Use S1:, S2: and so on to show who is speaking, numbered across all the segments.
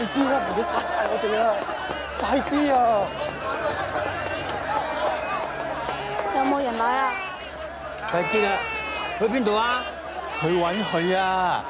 S1: 知啦，唔好殺晒我哋啊！快啲啊！
S2: 有冇人來啊？
S3: 快啲啦！去邊度啊？
S1: 去揾佢啊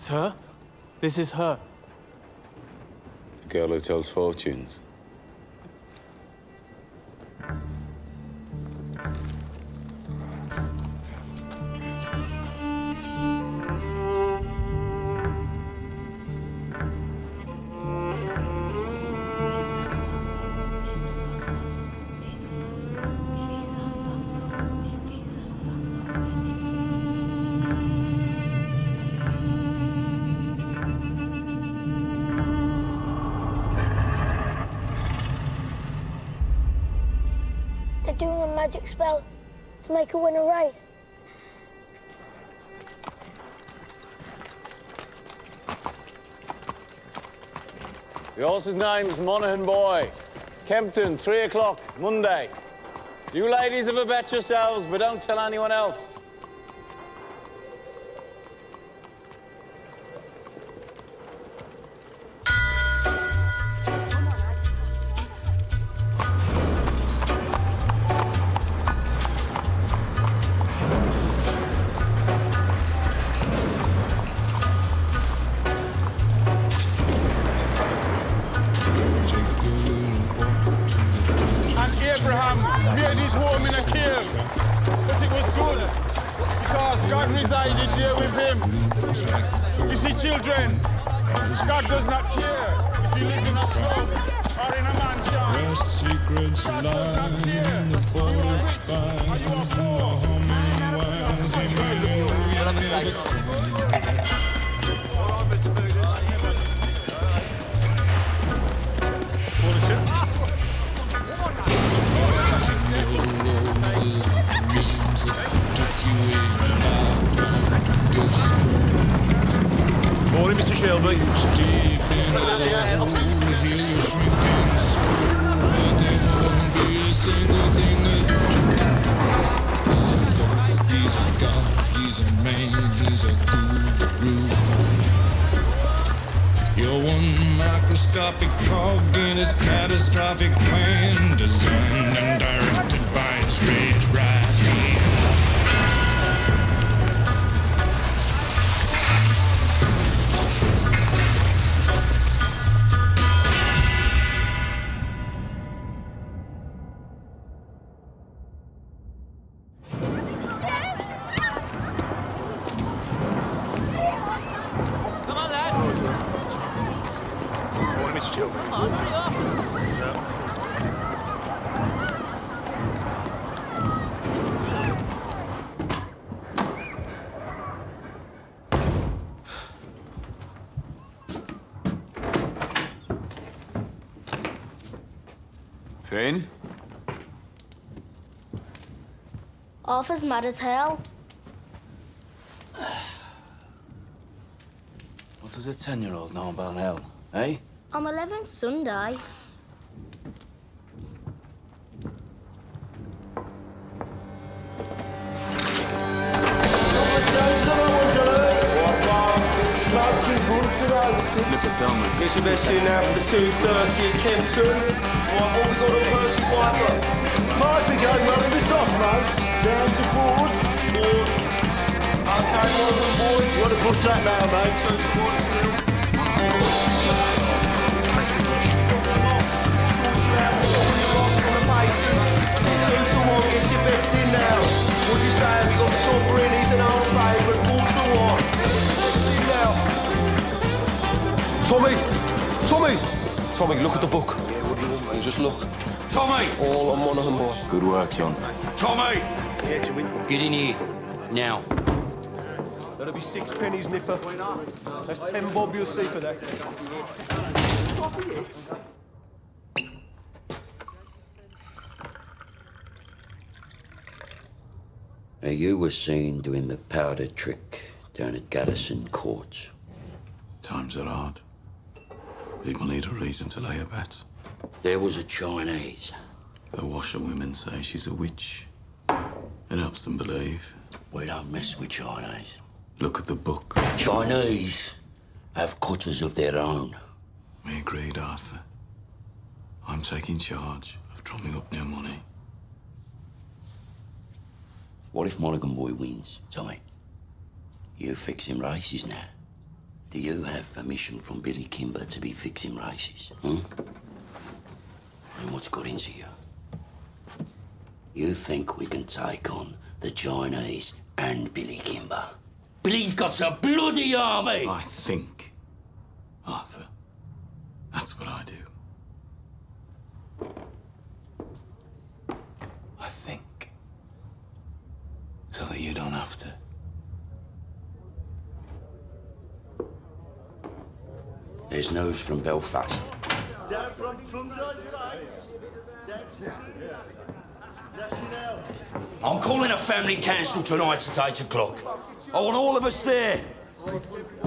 S1: ！Sir, this is her.
S4: The girl who tells fortunes.
S2: They're doing a magic spell to make her win a race.
S4: The horse's name's Monaghan Boy. Kempton, 3 o'clock, Monday. You ladies have a bet yourselves, but don't tell anyone else.
S5: Abraham made his home in a cave, but it was good because God resided there with him. You see, children, God does not care if you live in a slum or in a mansion.
S6: Where secrets lie in the fortifies, the humming wines,
S5: Morning, Mr. Shelby.
S6: deep in the hole, heal your shrinking soul, but there won't be a single thing that you He's a god, he's a man, he's a guru. You're one microscopic cog in his catastrophic plan, designed and directed by his rage right hand.
S4: Finn?
S2: Arthur's mad as hell.
S4: What does a 10-year-old know about hell, eh?
S2: On 11th Sunday.
S4: Tell me.
S7: Get your best in now for the 2:30 at Kempton. Right, all we got on first fiber. Five to go, running this off, mate. Down to forwards. Forwards. Okay, Morgan boy. You want to push that now, mate? 2 towards still. Get your bets in now. What you say? We got Sovereign, he's an old favourite. 4 to 1.
S1: Tommy, look at the book. Yeah, what do you want, mate? Just look.
S7: Tommy!
S1: All on Monaghan, boy.
S4: Good work, John.
S7: Tommy!
S8: Get in here. Now.
S7: That'll be 6 pennies, Nipper. That's 10 bob you'll see for that.
S8: Now, you were seen doing the powder trick down at Garrison Courts.
S9: Times are hard. People need a reason to lay a bet.
S8: There was a Chinese.
S9: The washerwomen say she's a witch. It helps them believe.
S8: We don't mess with Chinese.
S9: Look at the book.
S8: Chinese have cutters of their own.
S9: We agreed, Arthur. I'm taking charge of drumming up new money.
S8: What if Mulligan Boy wins, Tommy? You fixing races now. Do you have permission from Billy Kimber to be fixing races, And what's got into you? You think we can take on the Chinese and Billy Kimber? Billy's got a bloody army!
S9: I think, Arthur. That's what I do. I think. So that you don't have to.
S8: There's news from Belfast.
S5: Down from Trumside Heights. Down to National.
S8: I'm calling a family council tonight at 8 o'clock. I want all of us there.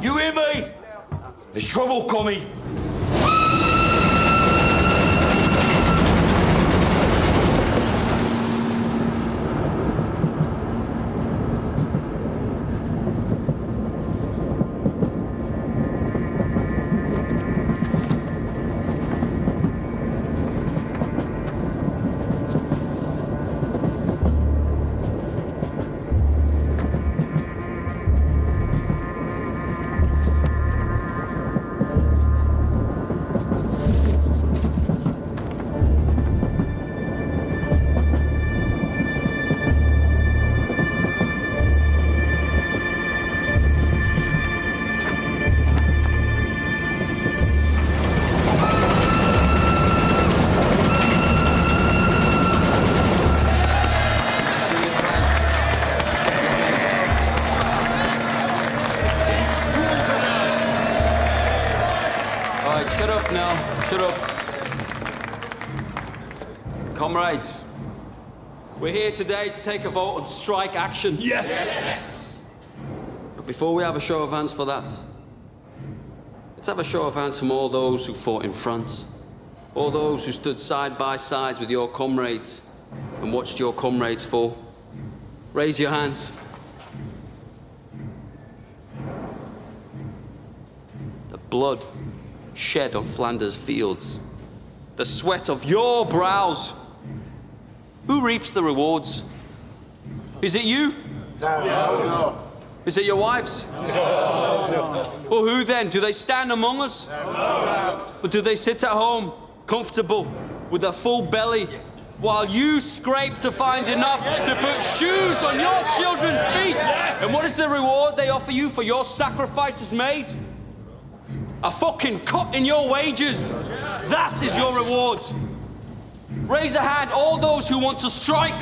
S8: You hear me? There's trouble coming.
S10: Shut up. Comrades, we're here today to take a vote on strike action. Yes! But before we have a show of hands for that, let's have a show of hands from all those who fought in France, all those who stood side by side with your comrades and watched your comrades fall. Raise your hands. The blood shed on Flanders fields, the sweat of your brows. Who reaps the rewards? Is it you?
S5: No.
S10: Is it your wives? No. Well, who then? Do they stand among us? No. Or do they sit at home, comfortable, with a full belly, while you scrape to find enough to put shoes on your children's feet? And what is the reward they offer you for your sacrifices made? A fucking cut in your wages. That is your reward. Raise a hand, all those who want to strike.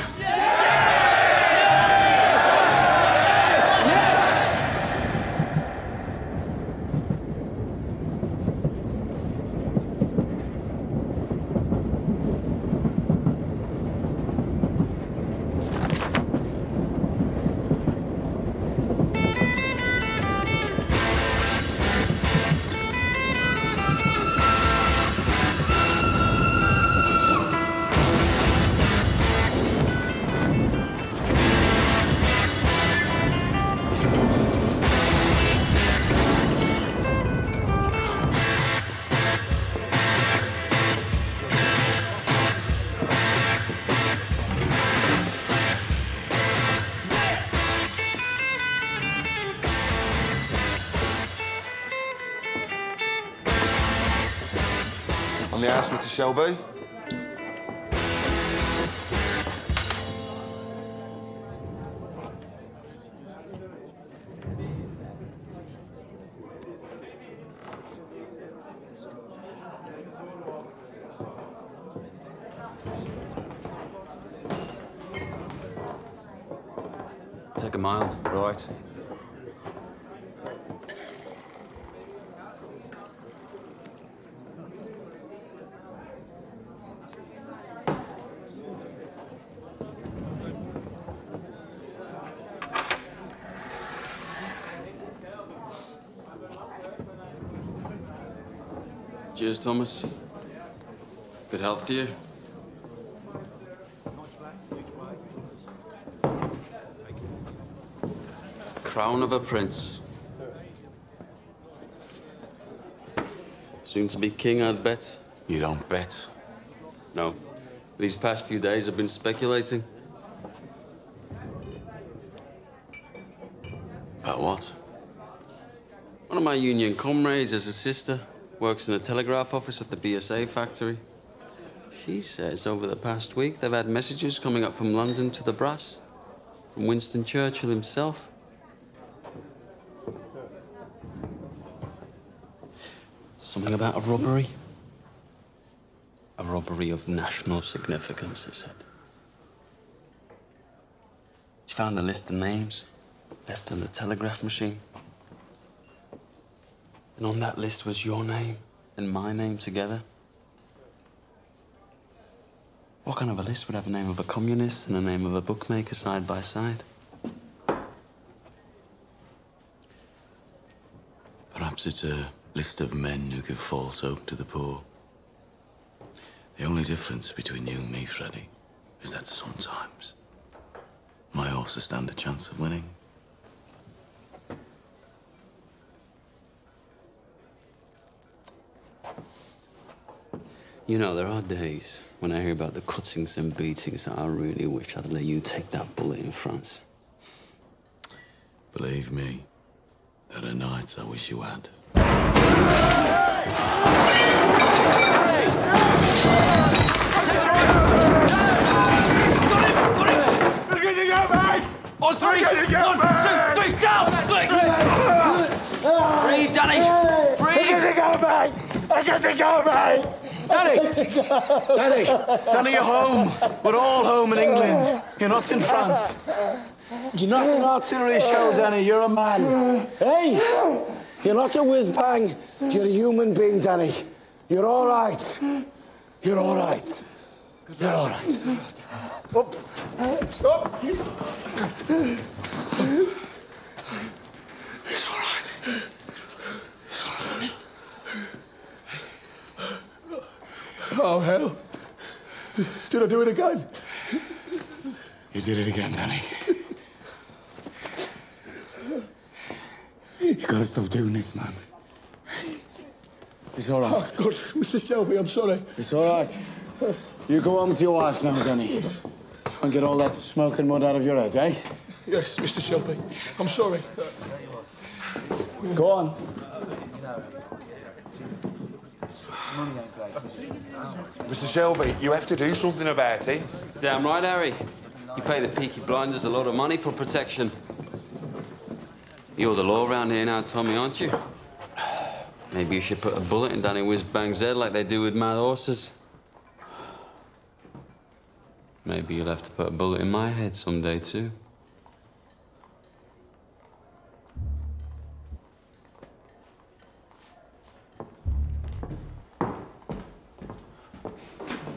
S11: On the house, Mr. Shelby?
S10: Take a mild.
S11: Right.
S10: Cheers, Thomas. Good health to you. Crown of a prince. Soon to be king, I'd bet.
S8: You don't bet.
S10: No. These past few days I've been speculating.
S8: About what?
S10: One of my union comrades has a sister, works in a telegraph office at the BSA factory. She says over the past week they've had messages coming up from London to the brass, from Winston Churchill himself. Something about a robbery? A robbery of national significance, it said. She found a list of names left in the telegraph machine. And on that list was your name and my name together. What kind of a list would have the name of a communist and the name of a bookmaker side by side?
S8: Perhaps it's a list of men who give false hope to the poor. The only difference between you and me, Freddie, is that sometimes my horses stand a chance of winning.
S10: You know, there are days when I hear about the cuttings and beatings that I really wish I'd let you take that bullet in France.
S8: Believe me, there are nights I wish you had.
S10: On three! 1, 2, 3, down! Breathe, Danny! Breathe!
S1: I got to go, mate!
S7: Danny, you're home. We're all home in England. You're not in France.
S1: You're not an artillery shell, Danny. You're a man. Hey! You're not a whiz-bang. You're a human being, Danny. You're all right. You're all right. You're all right. Up. Up. It's all right. It's all right. Oh, hell. Did I do it again?
S8: You did it again, Danny.
S1: You gotta stop doing this, man. It's all right. Oh, God, Mr. Shelby, I'm sorry.
S4: It's all right. You go home to your wife now, Danny. Try and get all that smoke and mud out of your head, eh?
S1: Yes, Mr. Shelby. I'm sorry.
S4: Go on.
S11: Mr. Shelby, you have to do something about it.
S10: Damn right, Harry. You pay the Peaky Blinders a lot of money for protection. You're the law around here now, Tommy, aren't you? Maybe you should put a bullet in Danny Whiz-Bang's head like they do with mad horses. Maybe you'll have to put a bullet in my head someday, too.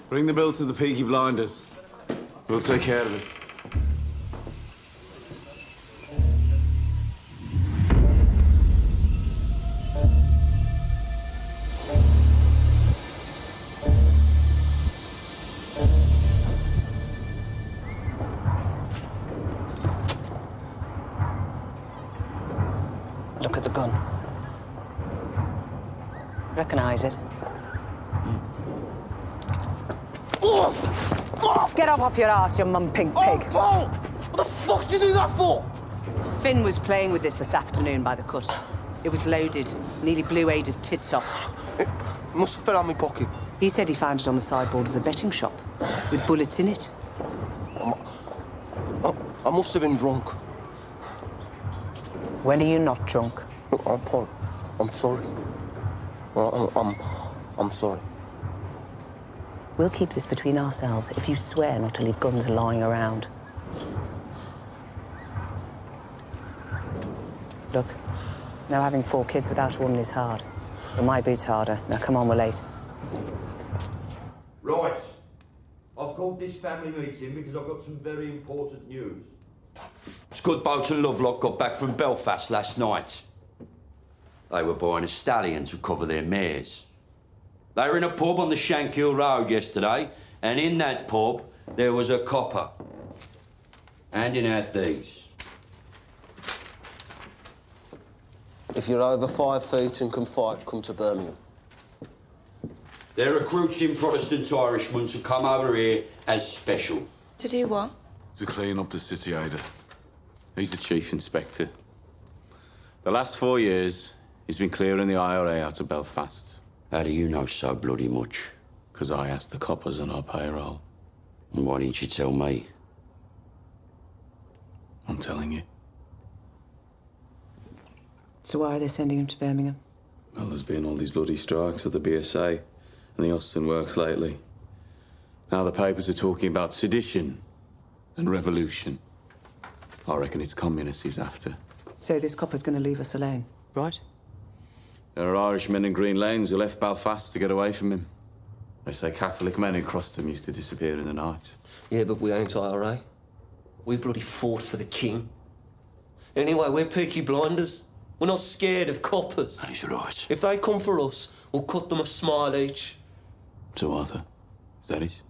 S4: Bring the bill to the Peaky Blinders. We'll take care of it.
S12: Look at the gun. Recognize it? Get up off your ass, you mum pink pig.
S1: Oh, Paul! What the fuck did you do that for?
S12: Finn was playing with this afternoon by the cut. It was loaded. Nearly blew Ada's tits off.
S7: Must have fell out my pocket.
S12: He said he found it on the sideboard of the betting shop, with bullets in it.
S7: I must have been drunk.
S12: When are you not drunk?
S7: Look, Paul, I'm sorry. I'm sorry.
S12: We'll keep this between ourselves if you swear not to leave guns lying around. Look, now having 4 kids without a woman is hard. But my boot's harder. Now come on, we're late.
S13: Right. I've called this family meeting because I've got some very important news. Scudboat and Lovelock got back from Belfast last night. They were buying a stallion to cover their mares. They were in a pub on the Shankill Road yesterday, and in that pub there was a copper handing out these.
S7: If you're over 5 feet and can fight, come to Birmingham.
S13: They're recruiting Protestant Irishmen to come over here as special.
S14: To do what?
S8: To clean up the city, Ada. He's the chief inspector. The last 4 years, he's been clearing the IRA out of Belfast.
S13: How do you know so bloody much?
S8: Because I asked the coppers on our payroll.
S13: And why didn't you tell me?
S8: I'm telling you.
S12: So why are they sending him to Birmingham?
S8: Well, there's been all these bloody strikes at the BSA and the Austin Works lately. Now the papers are talking about sedition and revolution. I reckon it's communists he's after.
S12: So this copper's going to leave us alone, right?
S8: There are Irishmen in Green Lanes who left Belfast to get away from him. They say Catholic men who crossed them used to disappear in the night.
S7: Yeah, but we ain't IRA. We bloody fought for the king. Anyway, we're Peaky Blinders. We're not scared of coppers.
S8: That's right.
S7: If they come for us, we'll cut them a smile each.
S8: So, Arthur, is that it?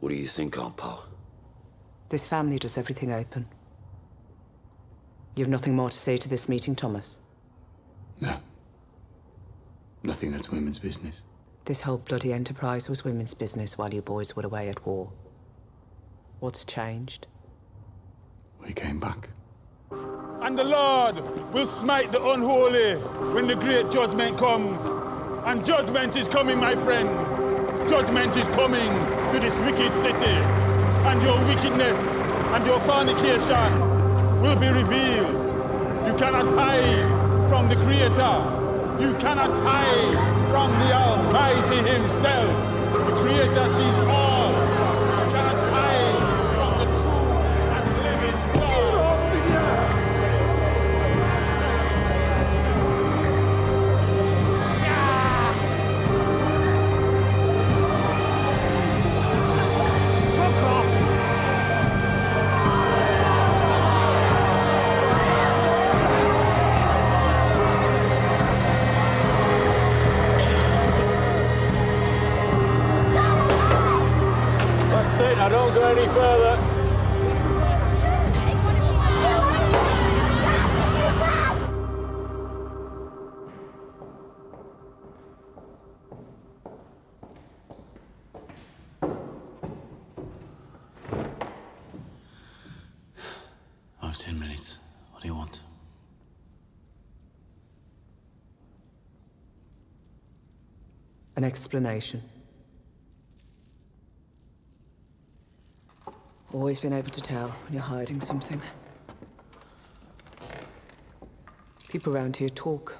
S13: What do you think, Aunt Pal?
S12: This family does everything open. You've nothing more to say to this meeting, Thomas?
S8: No. Nothing that's women's business.
S12: This whole bloody enterprise was women's business while you boys were away at war. What's changed?
S8: We came back.
S5: And the Lord will smite the unholy when the great judgment comes. And judgment is coming, my friends. Judgment is coming to this wicked city. And your wickedness and your fornication will be revealed. You cannot hide from the Creator. You cannot hide from the Almighty Himself. The Creator sees all. You cannot hide from the true and living God. That's it, now don't go any further.
S8: I have 10 minutes. What do you want?
S12: An explanation. Always been able to tell when you're hiding something. People around here talk.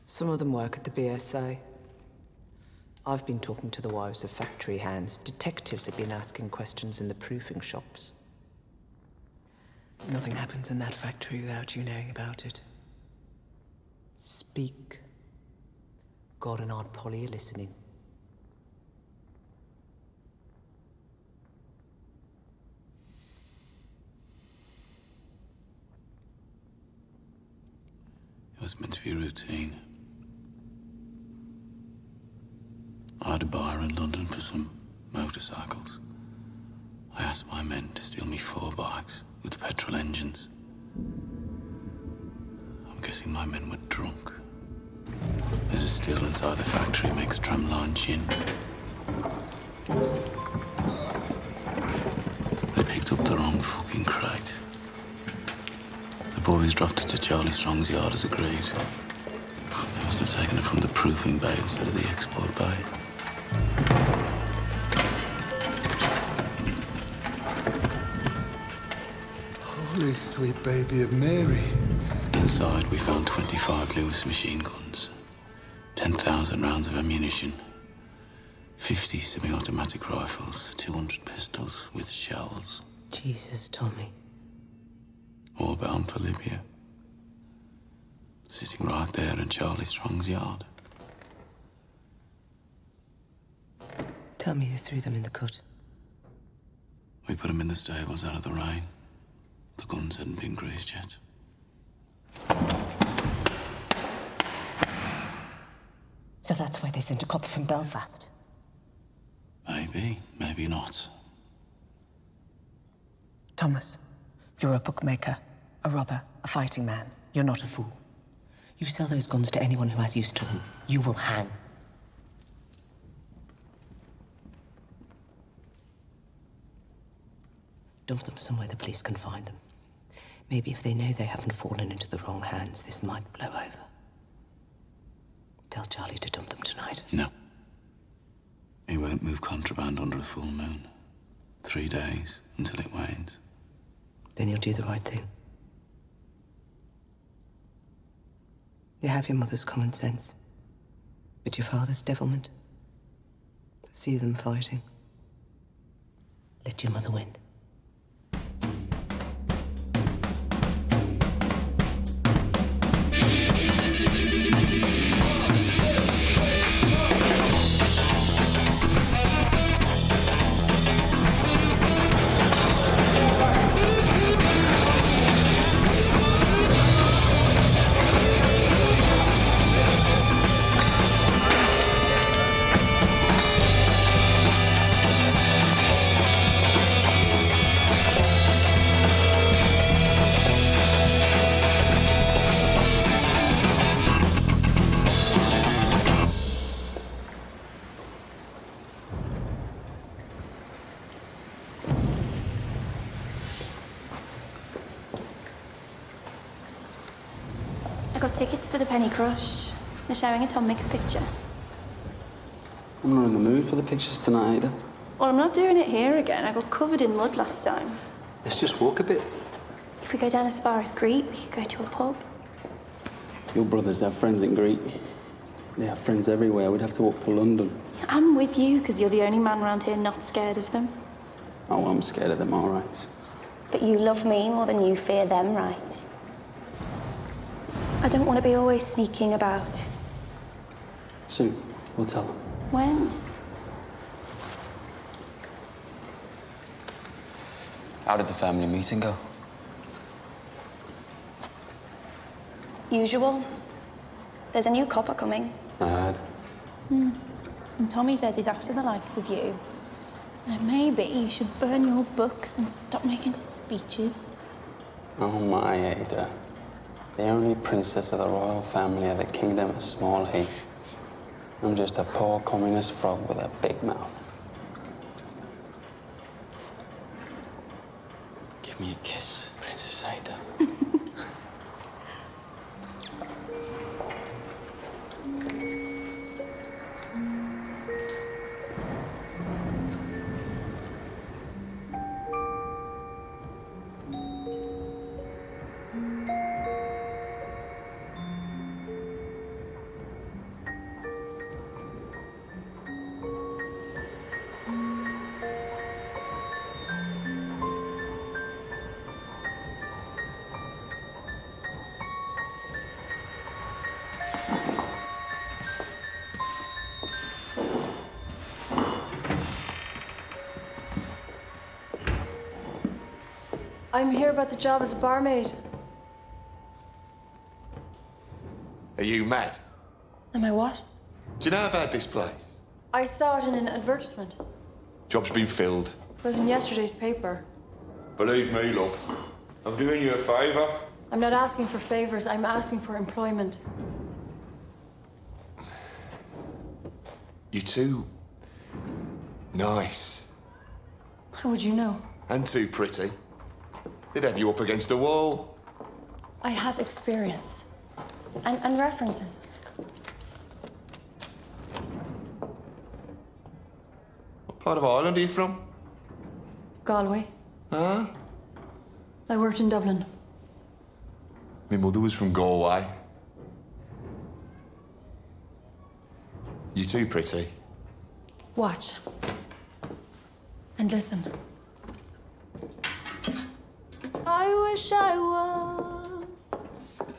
S12: Some of them work at the BSA. I've been talking to the wives of factory hands. Detectives have been asking questions in the proofing shops. Nothing happens in that factory without you knowing about it. Speak. God and Aunt Polly are listening.
S8: It was meant to be routine. I had a bar in London for some motorcycles. I asked my men to steal me 4 bikes with petrol engines. I'm guessing my men were drunk. There's a still inside the factory makes tramline gin. They picked up the wrong fucking crate. The boys dropped it to Charlie Strong's yard as agreed. They must have taking it from the proofing bay instead of the export bay.
S9: Holy sweet baby of Mary.
S8: Inside, we found 25 Lewis machine guns, 10,000 rounds of ammunition, 50 semi-automatic rifles, 200 pistols with shells.
S12: Jesus, Tommy.
S8: All bound for Libya. Sitting right there in Charlie Strong's yard.
S12: Tell me you threw them in the cut.
S8: We put them in the stables out of the rain. The guns hadn't been greased yet.
S12: So that's why they sent a copper from Belfast.
S8: Maybe, maybe not.
S12: Thomas, you're a bookmaker, a robber, a fighting man. You're not a fool. You sell those guns to anyone who has use to them. You will hang. Dump them somewhere the police can find them. Maybe if they know they haven't fallen into the wrong hands, this might blow over. Tell Charlie to dump them tonight.
S8: No. He won't move contraband under a full moon. 3 days until it wanes.
S12: Then you'll do the right thing. You have your mother's common sense, but your father's devilment. See them fighting. Let your mother win.
S14: I got tickets for the Penny Crush. They're showing a Tom Mix picture.
S15: I'm not in the mood for the pictures tonight, Ada.
S14: Well, I'm not doing it here again. I got covered in mud last time.
S15: Let's just walk a bit.
S14: If we go down as far as Greet, we could go to a pub.
S15: Your brothers have friends in Greek. They have friends everywhere. We'd have to walk to London.
S14: Yeah, I'm with you, because you're the only man around here not scared of them.
S15: Oh, I'm scared of them, all right.
S2: But you love me more than you fear them, right? I don't want to be always sneaking about.
S15: Soon, we'll tell them.
S14: When?
S15: How did the family meeting go?
S2: Usual. There's a new copper coming.
S15: I heard.
S14: And Tommy says he's after the likes of you. So maybe you should burn your books and stop making speeches.
S15: Oh, my Ada. The only princess of the royal family of the kingdom of Small Heath. I'm just a poor communist frog with a big mouth. Give me a kiss, Princess Ada.
S16: I'm here about the job as a barmaid.
S11: Are you mad?
S16: Am I what?
S11: Do you know about this place?
S16: I saw it in an advertisement.
S11: Job's been filled.
S16: It was in yesterday's paper.
S11: Believe me, love. I'm doing you a favour.
S16: I'm not asking for favors, I'm asking for employment.
S11: You're too nice.
S16: How would you know?
S11: And too pretty. They'd have you up against a wall.
S16: I have experience. And references.
S11: Part of Ireland are you from?
S16: Galway.
S11: Huh?
S16: I worked in Dublin.
S11: My mother was from Galway. You too pretty.
S16: Watch. And listen. I wish I was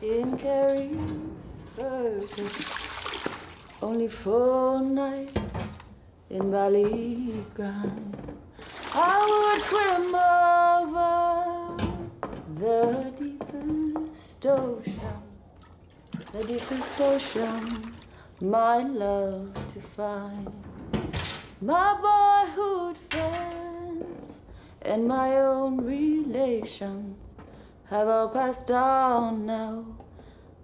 S16: in Kerry, only for a night in Ballygrand. I would swim over the deepest ocean, my love to find. My boyhood friends and my own relations have all passed on now,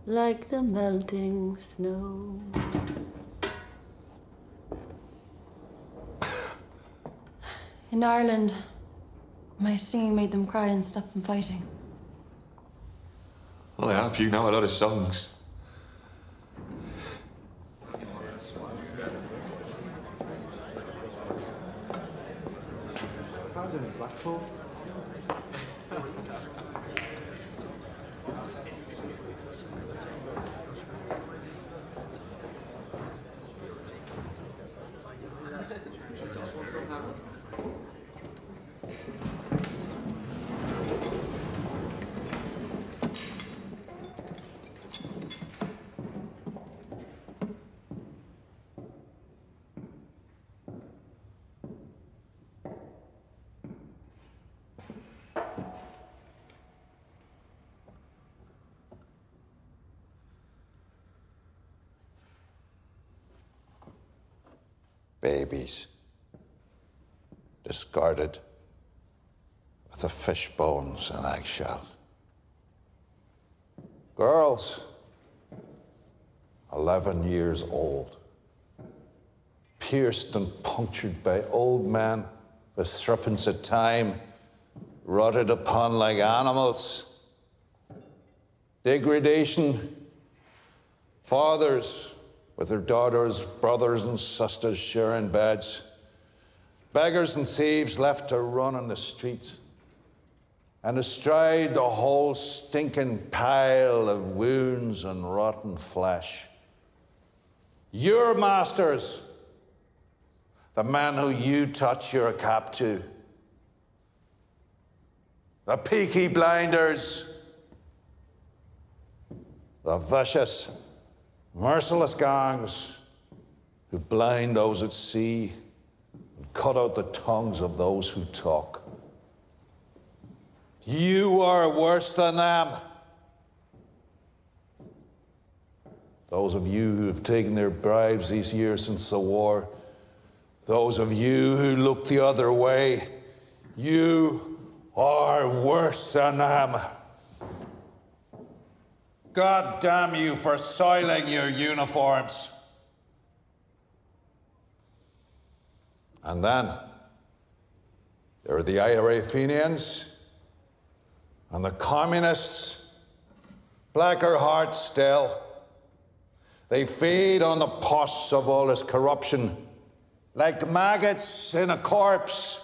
S16: like the melting snow. In Ireland, my singing made them cry and stop them fighting.
S11: Well, I hope you know a lot of songs.
S1: Babies, discarded with the fish bones and eggshells. Girls, 11 years old, pierced and punctured by old men with threepence of time, rotted upon like animals. Degradation, fathers with their daughters, brothers and sisters sharing beds. Beggars and thieves left to run on the streets. And astride the whole stinking pile of wounds and rotten flesh. Your masters, the men who you touch your cap to. The peaky blinders. The vicious, merciless gangs who blind those at sea and cut out the tongues of those who talk. You are worse than them. Those of you who have taken their bribes these years since the war, those of you who look the other way, you are worse than them. God damn you for soiling your uniforms. And then there are the IRA Fenians and the communists, blacker hearts still. They feed on the pus of all this corruption, like maggots in a corpse.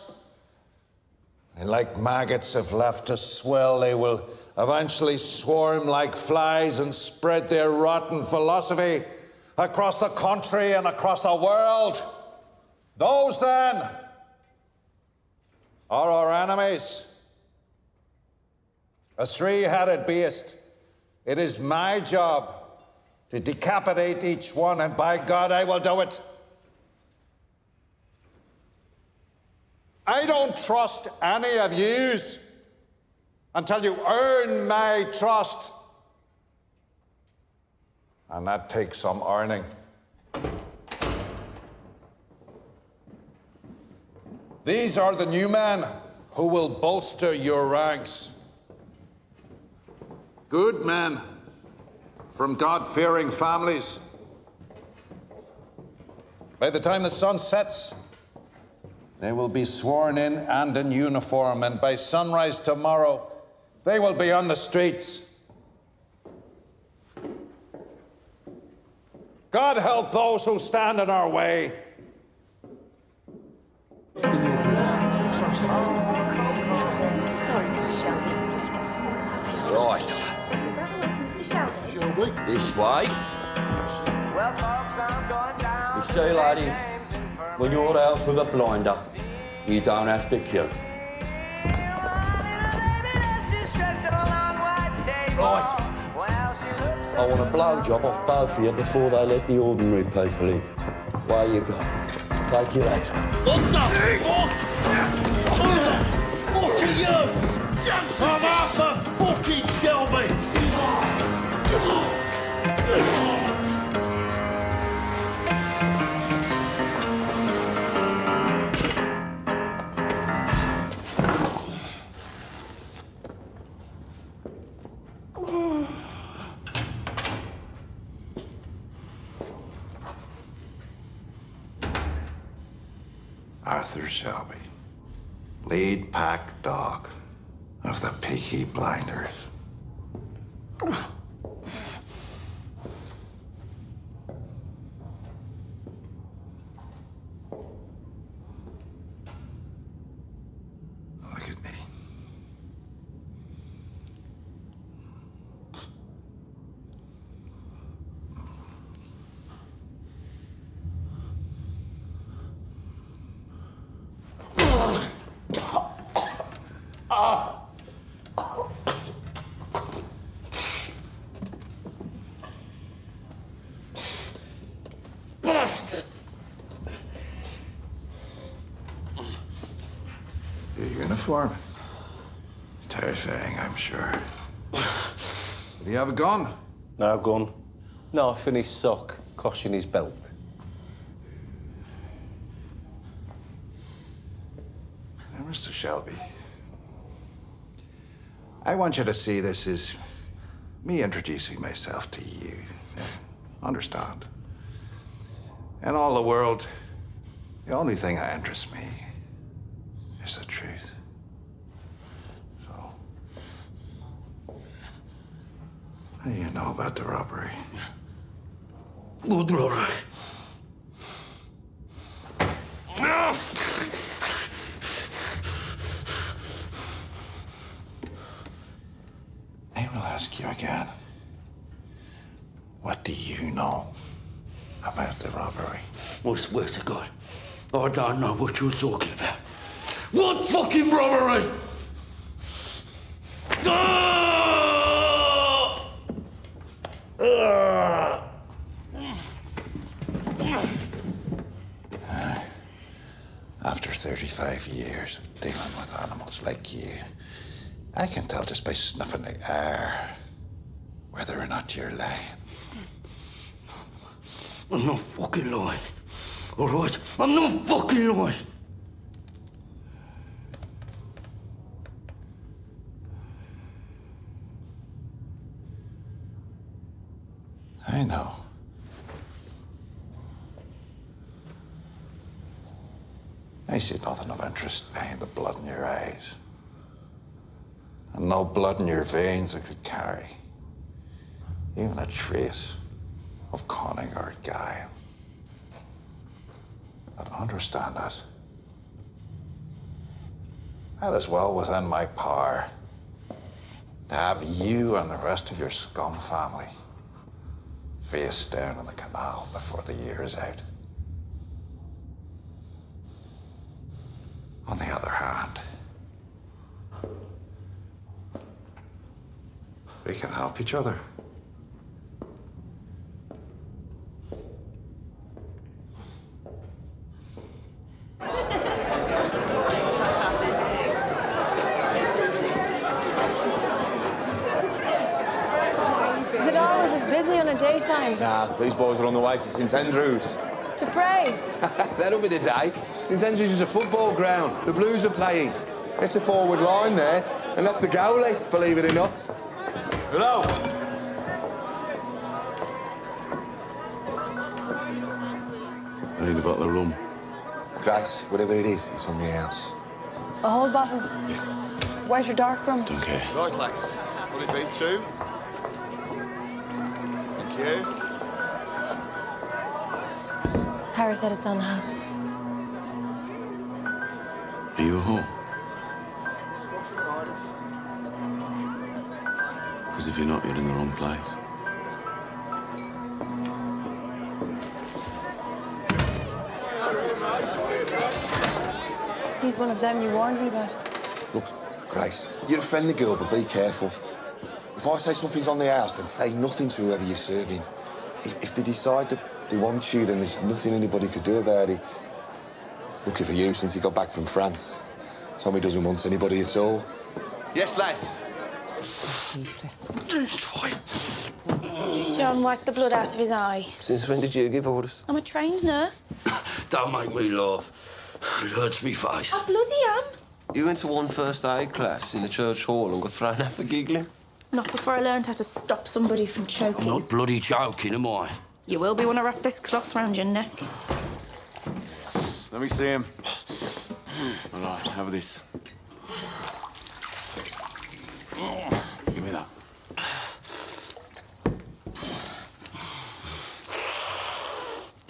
S1: And like maggots, if left to swell, they will eventually swarm like flies and spread their rotten philosophy across the country and across the world. Those, then, are our enemies. A three-headed beast. It is my job to decapitate each one, and by God, I will do it. I don't trust any of yous until you earn my trust. And that takes some earning. These are the new men who will bolster your ranks. Good men from God-fearing families. By the time the sun sets, they will be sworn in and in uniform, and by sunrise tomorrow, they will be on the streets. God help those who stand in our way.
S17: Sorry, Mr. Shelby.
S13: Right.
S17: Mr. Shelby.
S13: This way. You see, ladies, when you're out with a blinder, you don't have to kill. Right. I want a blowjob off both of you before they let the ordinary people in. Where you go? Take your hat.
S18: What the fuck? Who the fuck are you? I'm Arthur fucking Shelby.
S9: Arthur Shelby, lead pack dog of the Peaky Blinders. Look at me.
S18: Bastard!
S9: Your uniform? Terrifying, I'm sure. Do you have a gun?
S19: No gun. Knife in his sock, cosh in his belt.
S9: Now, Mr. Shelby, I want you to see this as me introducing myself to you. Understand? In all the world, the only thing that interests me is the truth. So, what do you know about the robbery?
S18: Good robbery.
S9: I will ask you again. What do you know about the robbery?
S18: I swear to God, I don't know what you're talking about. What fucking robbery?
S9: After 35 years of dealing with animals like you, I can tell just by snuffing the air whether or not you're lying.
S18: I'm not fucking lying. All right? I'm not fucking lying.
S9: I know. I see nothing of interest behind the blood in your eyes. And no blood in your veins that could carry even a trace of cunning or guile. But understand this. That is well within my power to have you and the rest of your scum family face down in the canal before the year is out. On the other hand, we can help each other.
S17: Is it always as busy on a daytime?
S11: Nah, these boys are on the way to St Andrews.
S17: To pray?
S11: That'll be the day. St Andrews is a football ground. The Blues are playing. It's a forward line there, and that's the goalie, believe it or not. Hello.
S8: I need a bottle of rum.
S11: Grace, whatever it is, it's on the house.
S17: A whole bottle? Where's your dark rum?
S8: Don't care.
S11: Right, lads. Will it be two? Thank you.
S17: Harry said it's on the house.
S8: Are you a whore? Because if you're not, you're in the wrong place.
S17: He's one of them you warned me about.
S11: Look, Grace, you're a friendly girl, but be careful. If I say something's on the house, then say nothing to whoever you're serving. If they decide that they want you, then there's nothing anybody could do about it. Lucky for you, since he got back from France. Tommy doesn't want anybody at all. Yes, lads.
S14: John wiped the blood out of his eye.
S7: Since when did you give orders?
S14: I'm a trained nurse.
S13: Don't make me laugh. It hurts me face.
S14: I bloody am.
S7: You went to one first aid class in the church hall and got thrown out for giggling?
S14: Not before I learned how to stop somebody from choking.
S13: I'm not bloody joking, am I?
S14: You will be when I wrap this cloth round your neck.
S4: Let me see him. All right, have this. Give me that.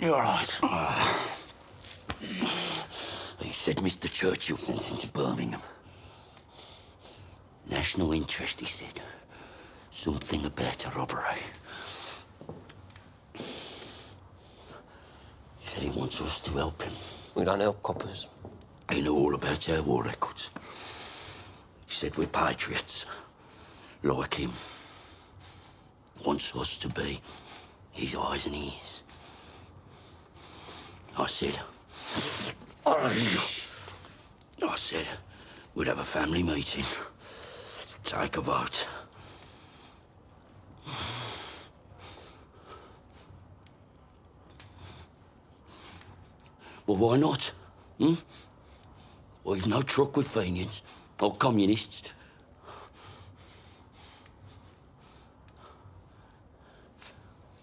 S13: You're all right. He said Mr. Churchill sent him to Birmingham. National interest, he said. Something about a robbery. He said he wants us to help him.
S7: We don't help coppers.
S13: He knew all about our war records. He said we're patriots, like him. Wants us to be his eyes and ears. I said we'd have a family meeting, take a vote. Well, why not? We've no truck with Fenians or communists.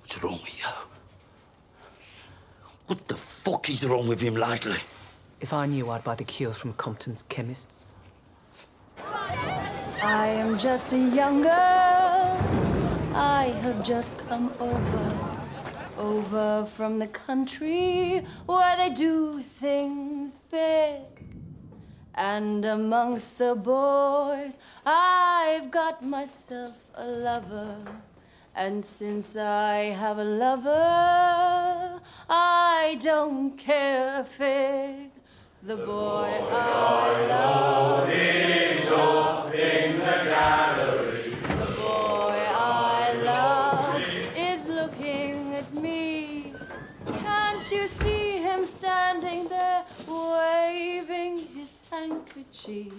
S13: What's wrong with you? What the fuck is wrong with him lately?
S12: If I knew, I'd buy the cure from Compton's chemists.
S16: I am just a young girl. I have just come over from the country where they do things big. And amongst the boys, I've got myself a lover. And since I have a lover, I don't care a fig. The boy I love is up in the gallery. The boy I love is looking at me. Can't you see him standing there, waving his handkerchief,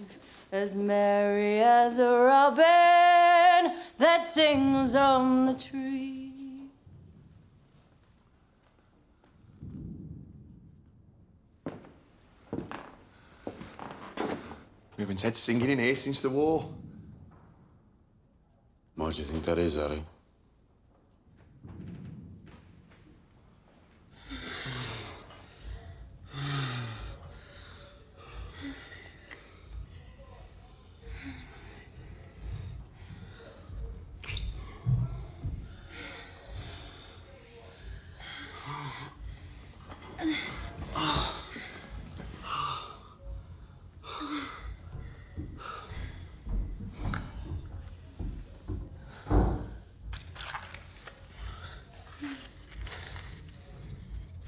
S16: as merry as a robin that sings on the tree?
S11: We haven't had singing in here since the war.
S8: Why do you think that is, Harry?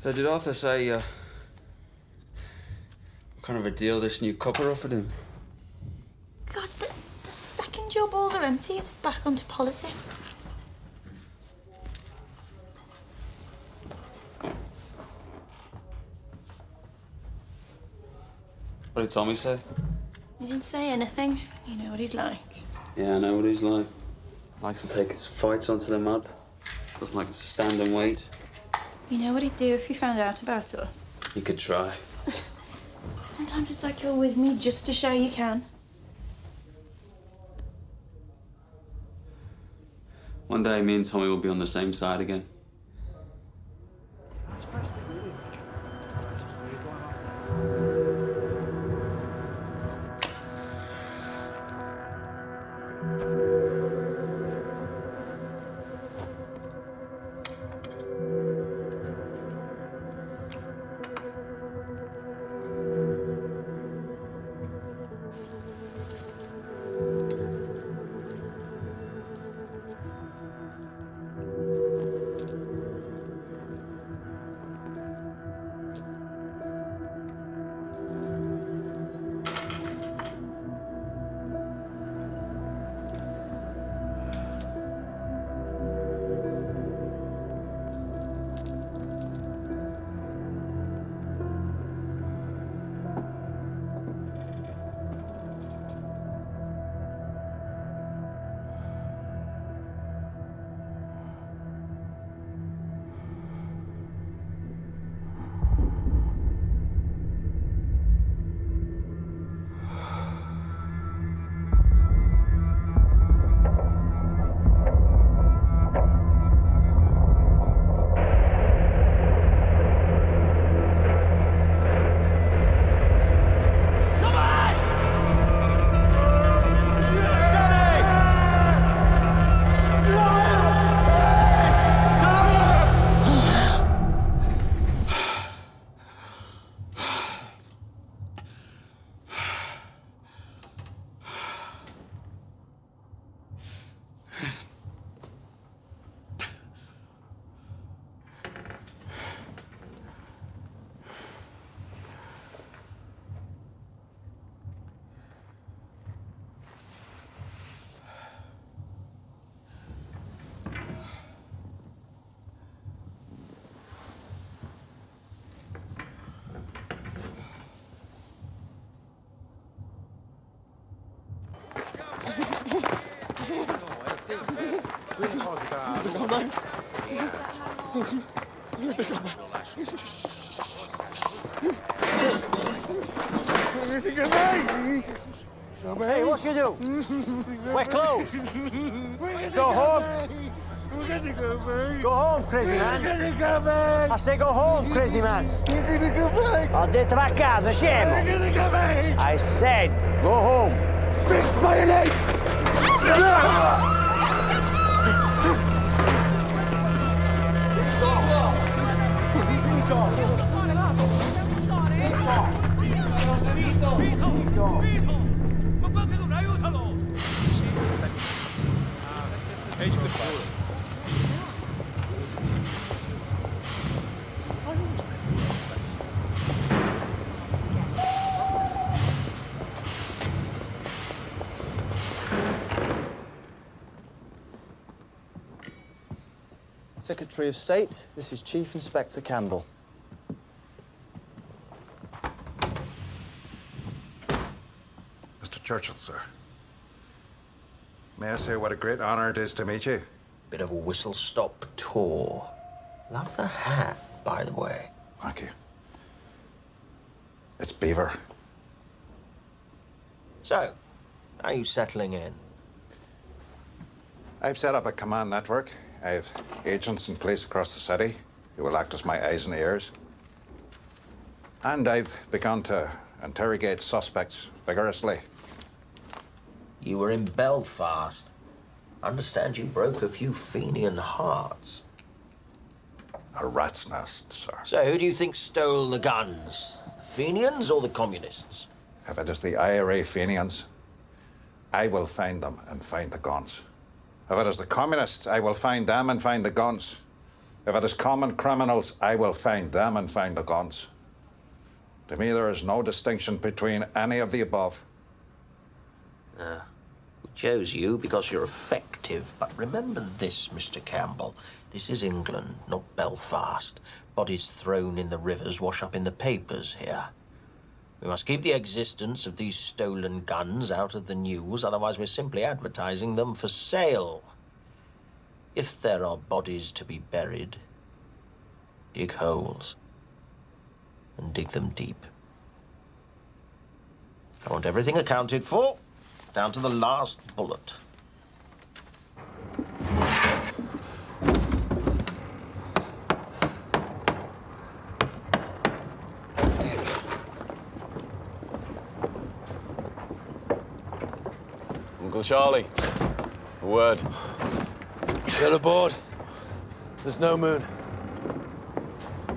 S10: So did Arthur say, what kind of a deal this new copper offered him?
S14: God, the second your balls are empty, it's back onto politics.
S10: What did Tommy say?
S14: He didn't say anything. You know what he's like.
S10: Yeah, I know what he's like. Likes to take his fights onto the mud. Doesn't like to stand and wait.
S14: You know what he'd do if he found out about us?
S10: He could try.
S14: Sometimes it's like you're with me just to show you can.
S10: One day, me and Tommy will be on the same side again.
S3: Hey, what you do? We're closed. Go home. Go home, crazy man. I say go home, crazy man. Ho detto va a casa, scemo. I said go home.
S18: Fix mayonnaise!
S20: Secretary of State, this is Chief Inspector Campbell.
S9: Mr. Churchill, sir. May I say what a great honor it is to meet you?
S7: Bit of a whistle-stop tour. Love the hat, by the way.
S9: Thank you. It's Beaver.
S7: So, how are you settling in?
S9: I've set up a command network. I have agents in place across the city who will act as my eyes and ears. And I've begun to interrogate suspects vigorously.
S7: You were in Belfast. I understand you broke a few Fenian hearts.
S9: A rat's nest, sir.
S7: So who do you think stole the guns? The Fenians or the communists?
S9: If it is the IRA Fenians, I will find them and find the guns. If it is the communists, I will find them and find the guns. If it is common criminals, I will find them and find the guns. To me, there is no distinction between any of the above.
S7: We chose you because you're effective. But remember this, Mr. Campbell. This is England, not Belfast. Bodies thrown in the rivers wash up in the papers here. We must keep the existence of these stolen guns out of the news, otherwise we're simply advertising them for sale. If there are bodies to be buried, dig holes and dig them deep. I want everything accounted for, down to the last bullet.
S4: Uncle Charlie, a word.
S1: Get aboard. There's no moon.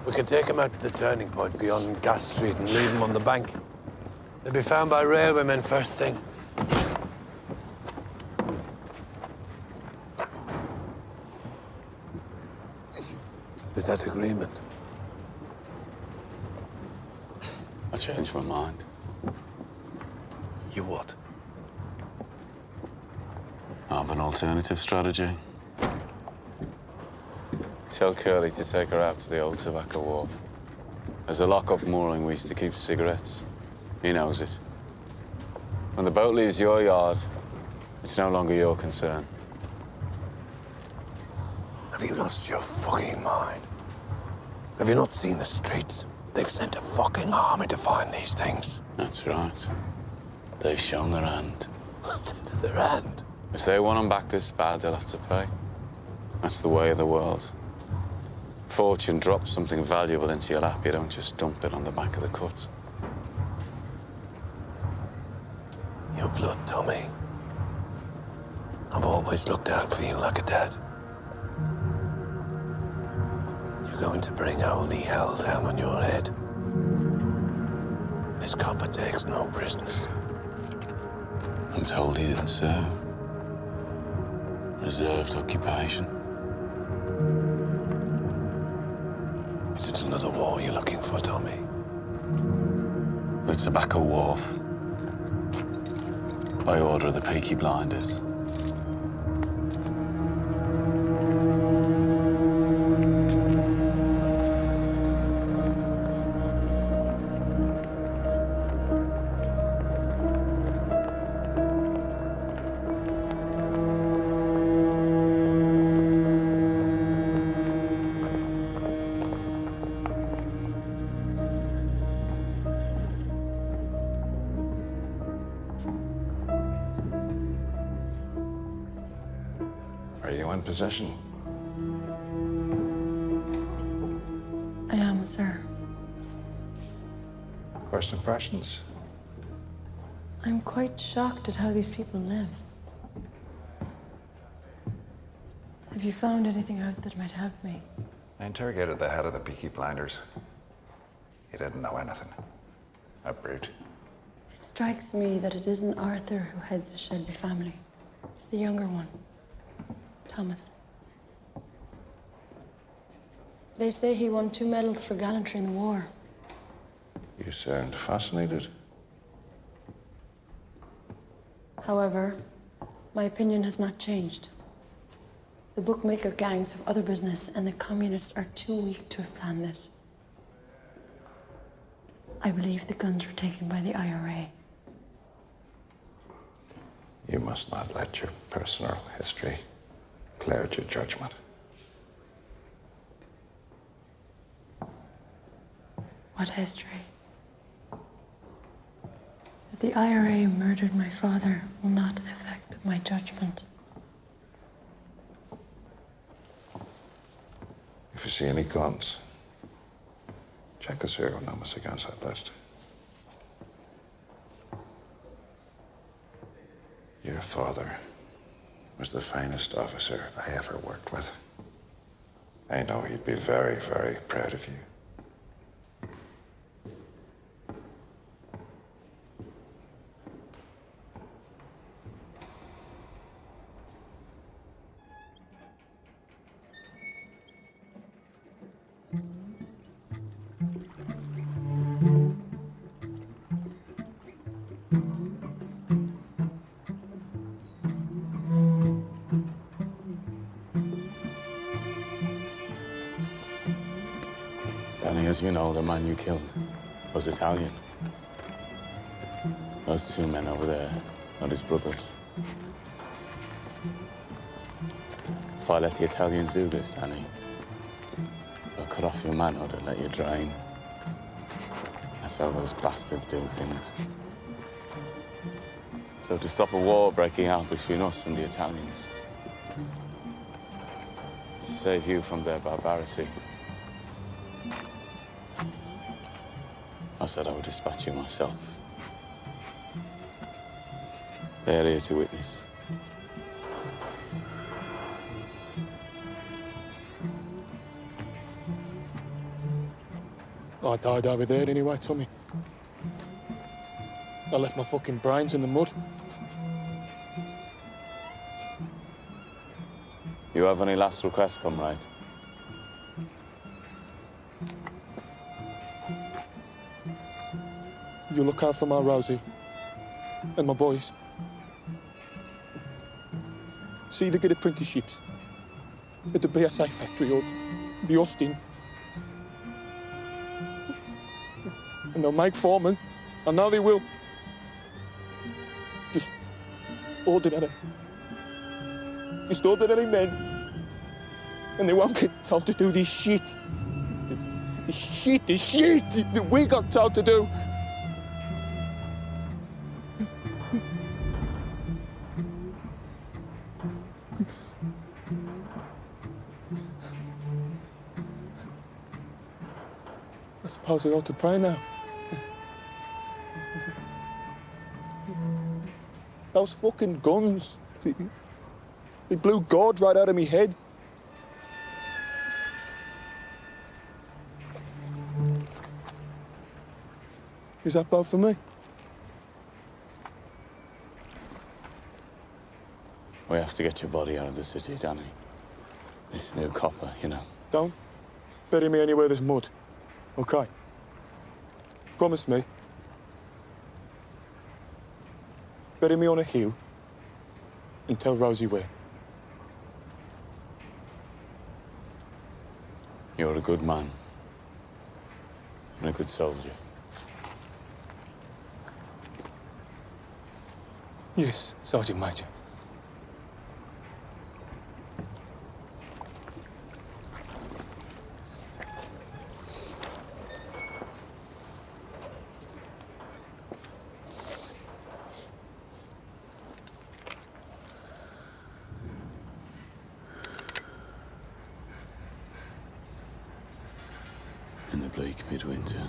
S1: We can take them out to the turning point beyond Gas Street and leave them on the bank. They'll be found by railwaymen first thing. Is that agreement?
S8: I changed my mind.
S1: You what?
S8: I have an alternative strategy.
S4: Tell Curly to take her out to the old tobacco wharf. There's a lock-up mooring we used to keep cigarettes. He knows it. When the boat leaves your yard, it's no longer your concern.
S1: Have you lost your fucking mind? Have you not seen the streets? They've sent a fucking army to find these things.
S8: That's right. They've shown their hand.
S1: Their hand?
S4: If they want them back this bad, they'll have to pay. That's the way of the world. Fortune drops something valuable into your lap, you don't just dump it on the back of the cut.
S1: Your blood, Tommy. I've always looked out for you like a dad. You're going to bring holy hell down on your head. This copper takes no prisoners.
S8: I'm told he didn't serve. Reserved occupation.
S1: Is it another war you're looking for, Tommy?
S8: The tobacco wharf. By order of the Peaky Blinders.
S9: in possession?
S16: I am, sir.
S9: First impressions?
S16: I'm quite shocked at how these people live. Have you found anything out that might help me?
S9: I interrogated the head of the Peaky Blinders. He didn't know anything. A brute.
S16: It strikes me that it isn't Arthur who heads the Shelby family. It's the younger one, Thomas. They say he won 2 medals for gallantry in the war.
S9: You sound fascinated.
S16: However, my opinion has not changed. The bookmaker gangs have other business, and the communists are too weak to have planned this. I believe the guns were taken by the IRA.
S9: You must not let your personal history cloud your judgment.
S16: What history? That the IRA murdered my father will not affect my judgment.
S9: If you see any guns, check the serial numbers against that list. Your father was the finest officer I ever worked with. I know he'd be very, very proud of you.
S4: Danny, as you know, the man you killed was Italian. Those 2 men over there are his brothers. If I let the Italians do this, Danny, they'll cut off your manhood and let you drain. That's how those bastards do things. So to stop a war breaking out between us and the Italians, to save you from their barbarity, I said I would dispatch you myself. They're here to witness.
S21: I died over there anyway, Tommy. I left my fucking brains in the mud.
S4: You have any last requests, comrade?
S21: You look out for my Rosie and my boys. See they get apprenticeships at the BSA factory or the Austin. And they'll make foremen. I know they will. Just ordinary men. And they won't get told to do this shit. This shit that we got told to do. I suppose I ought to pray now. Those fucking guns, they blew God right out of me head. Is that bad for me?
S4: We have to get your body out of the city, Danny. This new copper, you know.
S21: Don't bury me anywhere there's mud, okay? Promise me. Bury me on a hill and tell Rosie where.
S4: You're a good man and a good soldier.
S21: Yes, Sergeant Major.
S8: the bleak midwinter.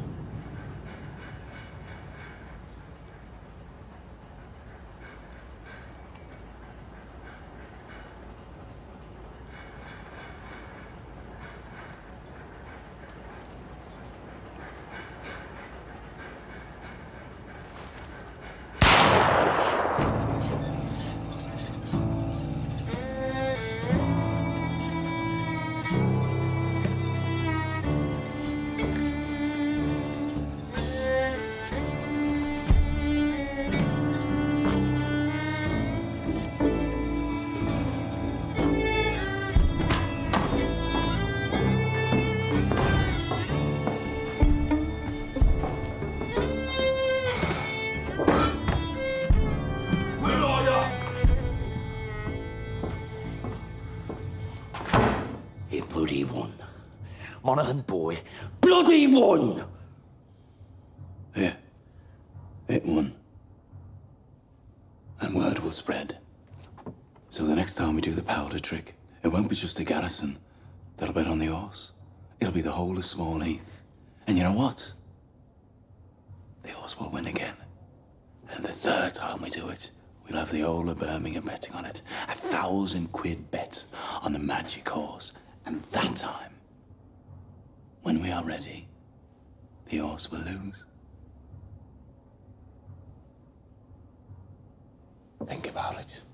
S13: Bloody one. Monaghan boy. Bloody one!
S8: Yeah, it won. And word will spread. So the next time we do the powder trick, it won't be just the garrison that'll bet on the horse. It'll be the whole of Small Heath. And you know what? The horse will win again. And the third time we do it, we'll have the whole of Birmingham betting on it. 1,000 quid bet on the magic horse. And that time, when we are ready, the horse will lose. Think about it.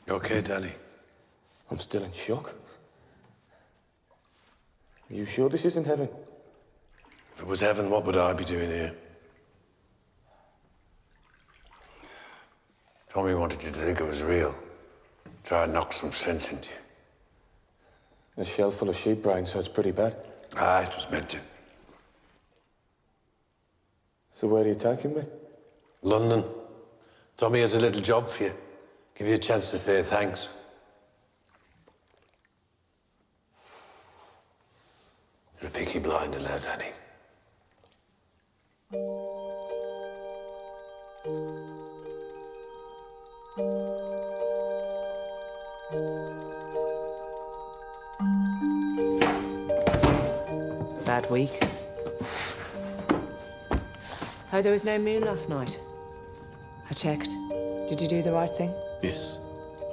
S1: You okay, Danny? I'm still in shock. Are you sure this isn't heaven?
S11: If it was heaven, what would I be doing here? Tommy wanted you to think it was real. Try and knock some sense into you.
S1: A shell full of sheep brains, so it's pretty bad.
S11: Ah, it was meant to.
S1: So where are you taking me?
S11: London. Tommy has a little job for you. Give you a chance to say thanks. You're a picky blinder now, Danny.
S12: Bad week. Oh, there was no moon last night. I checked. Did you do the right thing?
S8: Yes,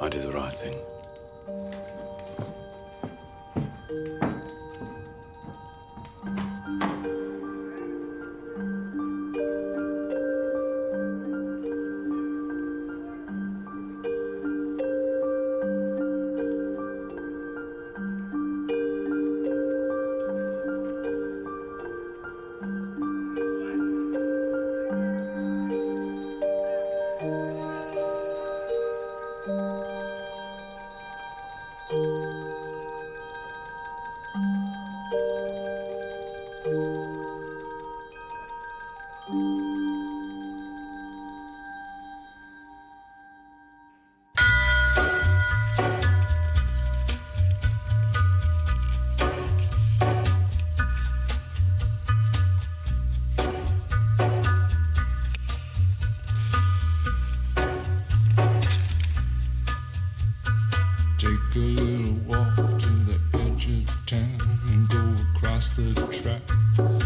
S8: I did the right thing.
S6: Take a little walk to the edge of town and go across the track.